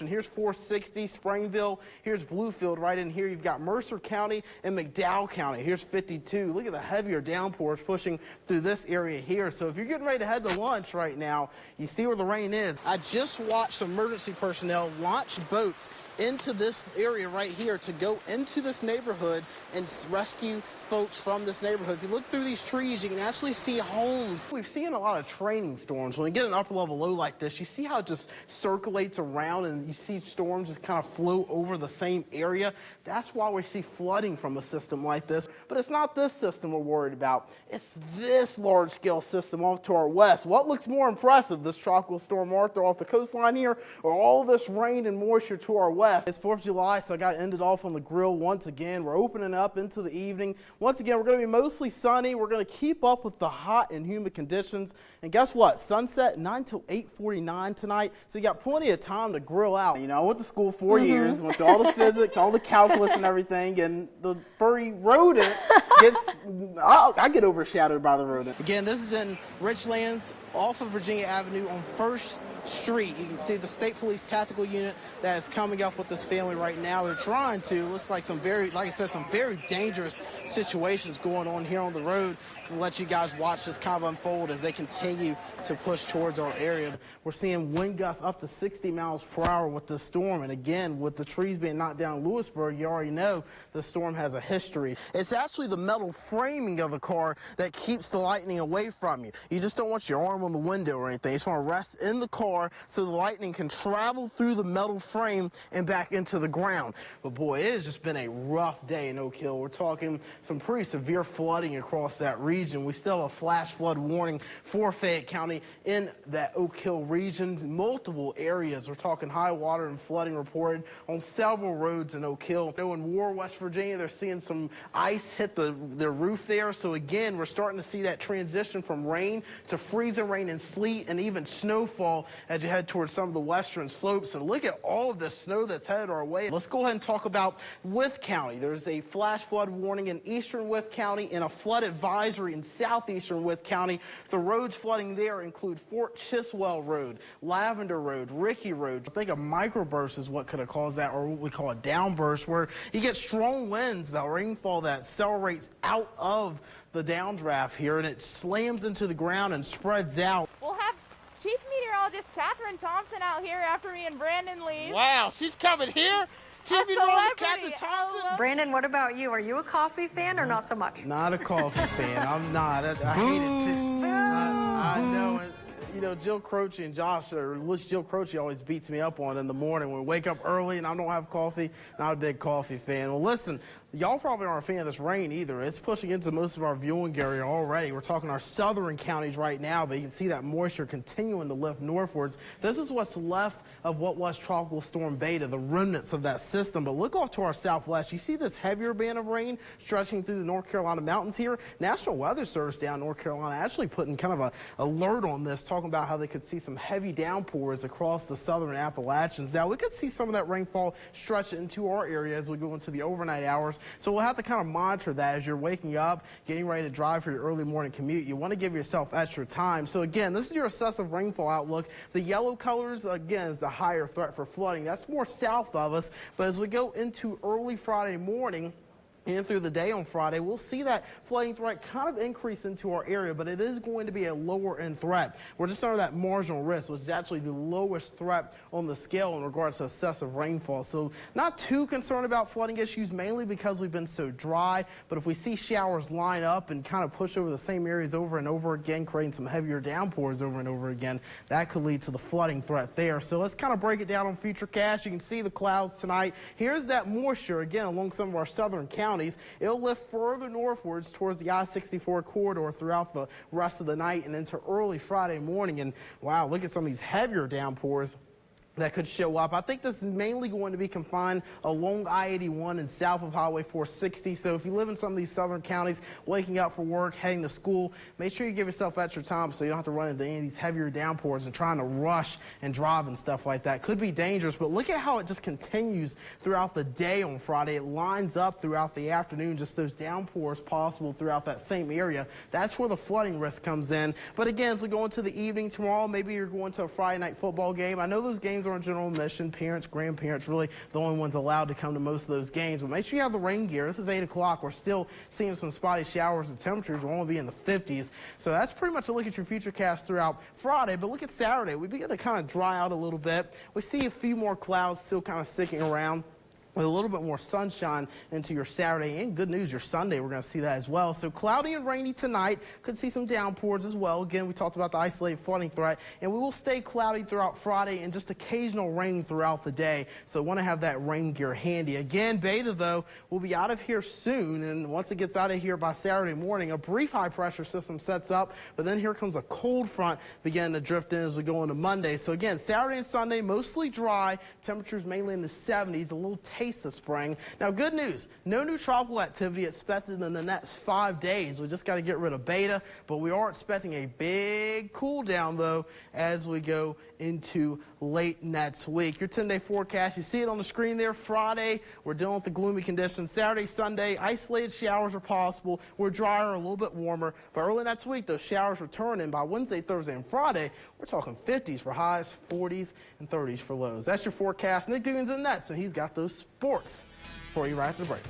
And here's 460, Springville. Here's Bluefield. Right in here, you've got Mercer County and McDowell County. Here's 52. Look at the heavier downpours pushing through this area here. So if you're getting ready to head to lunch right now, you see where the rain is. I just watched emergency personnel launch boats into this area right here to go into this neighborhood and rescue folks from this neighborhood. If you look through these trees, you can actually see homes. We've seen a lot of training storms. When you get an upper level low like this, you see how it just circulates around and you see storms just kind of flow over the same area. That's why we see flooding from a system like this. But it's not this system we're worried about. It's this large scale system off to our west. What looks more impressive, this tropical storm Arthur off the coastline here, or all this rain and moisture to our west? It's 4th of July, so I got to end it off on the grill once again. We're opening up into the evening. Once again, we're going to be mostly sunny. We're going to keep up with the hot and humid conditions. And guess what? Sunset 9 till 8:49 tonight. So you got plenty of time to grill out. You know, I went to school 4 years, went through all the physics, all the calculus and everything, and the furry rodent gets, I get overshadowed by the rodent. Again, this is in Richlands off of Virginia Avenue on 1st Street. You can see the State Police Tactical Unit that is coming up with this family right now. They're trying to, looks like some very, like I said, some very dangerous situations going on here on the road, and let you guys watch this kind of unfold as they continue to push towards our area. We're seeing wind gusts up to 60 miles per hour with this storm, and again, with the trees being knocked down in Lewisburg, you already know the storm has a history. It's actually the metal framing of the car that keeps the lightning away from you. You just don't want your arm on the window or anything. You just want to rest in the car so the lightning can travel through the metal frame and back into the ground. But boy, it has just been a rough day in Oak Hill. We're talking some pretty severe flooding across that region. We still have a flash flood warning for Fayette County in that Oak Hill region. Multiple areas. We're talking high water and flooding reported on several roads in Oak Hill. In War, West Virginia, they're seeing some ice hit their roof there. So again, we're starting to see that transition from rain to freezing rain and sleet and even snowfall as you head towards some of the western slopes. And look at all of this snow that's headed our way. Let's go ahead and talk about Wythe County. There's a flash flood warning in eastern Wythe County and a flood advisory in southeastern Wythe County. The roads flooding there include Fort Chiswell Road, Lavender Road, Rickey Road. I think a microburst is what could have caused that, or what we call a downburst, where you get strong winds, the rainfall that accelerates out of the downdraft here, and it slams into the ground and spreads out. We'll have Chief Meteorologist Catherine Thompson out here after me and Brandon leave. Wow, she's coming here? Chief Meteorologist Catherine Thompson? Brandon, what about you? Are you a coffee fan or not so much? Not a coffee fan. I'm not. I hate it too. I know. You know, Jill Croce and Josh, or at least Jill Croce always beats me up on in the morning. When we wake up early and I don't have coffee, not a big coffee fan. Well, listen, y'all probably aren't a fan of this rain either. It's pushing into most of our viewing area already. We're talking our southern counties right now, but you can see that moisture continuing to lift northwards. This is what's left of what was Tropical Storm Beta, the remnants of that system. But look off to our southwest. You see this heavier band of rain stretching through the North Carolina mountains here. National Weather Service down in North Carolina actually putting kind of a alert on this, talking about how they could see some heavy downpours across the southern Appalachians. Now, we could see some of that rainfall stretch into our area as we go into the overnight hours. So we'll have to kind of monitor that as you're waking up, getting ready to drive for your early morning commute. You want to give yourself extra time. So again, this is your excessive rainfall outlook. The yellow colors, again, is the higher threat for flooding. That's more south of us. But as we go into early Friday morning, and through the day on Friday, we'll see that flooding threat kind of increase into our area, but it is going to be a lower end threat. We're just under that marginal risk, which is actually the lowest threat on the scale in regards to excessive rainfall. So not too concerned about flooding issues, mainly because we've been so dry. But if we see showers line up and kind of push over the same areas over and over again, creating some heavier downpours over and over again, that could lead to the flooding threat there. So let's kind of break it down on Futurecast. You can see the clouds tonight. Here's that moisture, again, along some of our southern counties. It'll lift further northwards towards the I-64 corridor throughout the rest of the night and into early Friday morning. And wow, look at some of these heavier downpours that could show up. I think this is mainly going to be confined along I-81 and south of Highway 460. So if you live in some of these southern counties, waking up for work, heading to school, make sure you give yourself extra time so you don't have to run into any of these heavier downpours and trying to rush and drive and stuff like that. Could be dangerous, but look at how it just continues throughout the day on Friday. It lines up throughout the afternoon, just those downpours possible throughout that same area. That's where the flooding risk comes in. But again, as we go into the evening tomorrow, maybe you're going to a Friday night football game. I know those games trains are on general admission. Parents, grandparents, really the only ones allowed to come to most of those games. But make sure you have the rain gear. This is 8 o'clock. We're still seeing some spotty showers. The temperatures will only be in the 50s. So that's pretty much a look at your futurecast throughout Friday. But look at Saturday. We begin to kind of dry out a little bit. We see a few more clouds still kind of sticking around, with a little bit more sunshine into your Saturday, and good news, your Sunday, we're going to see that as well. So cloudy and rainy tonight. Could see some downpours as well. Again, we talked about the isolated flooding threat, and we will stay cloudy throughout Friday and just occasional rain throughout the day. So want to have that rain gear handy. Again, Beta, though, will be out of here soon, and once it gets out of here by Saturday morning, a brief high pressure system sets up, but then here comes a cold front beginning to drift in as we go into Monday. So again, Saturday and Sunday, mostly dry. Temperatures mainly in the 70s, a little taste of spring. Now, good news, no new tropical activity expected in the next 5 days. We just got to get rid of Beta, but we are expecting a big cool down, though, as we go into late next week. Your 10-day forecast, you see it on the screen there. Friday, we're dealing with the gloomy conditions. Saturday, Sunday, isolated showers are possible. We're drier, a little bit warmer, but early next week, those showers return, and by Wednesday, Thursday, and Friday, we're talking 50s for highs, 40s, and 30s for lows. That's your forecast. Nick Dugan's in Nets, and he's got those sports for you right after the break.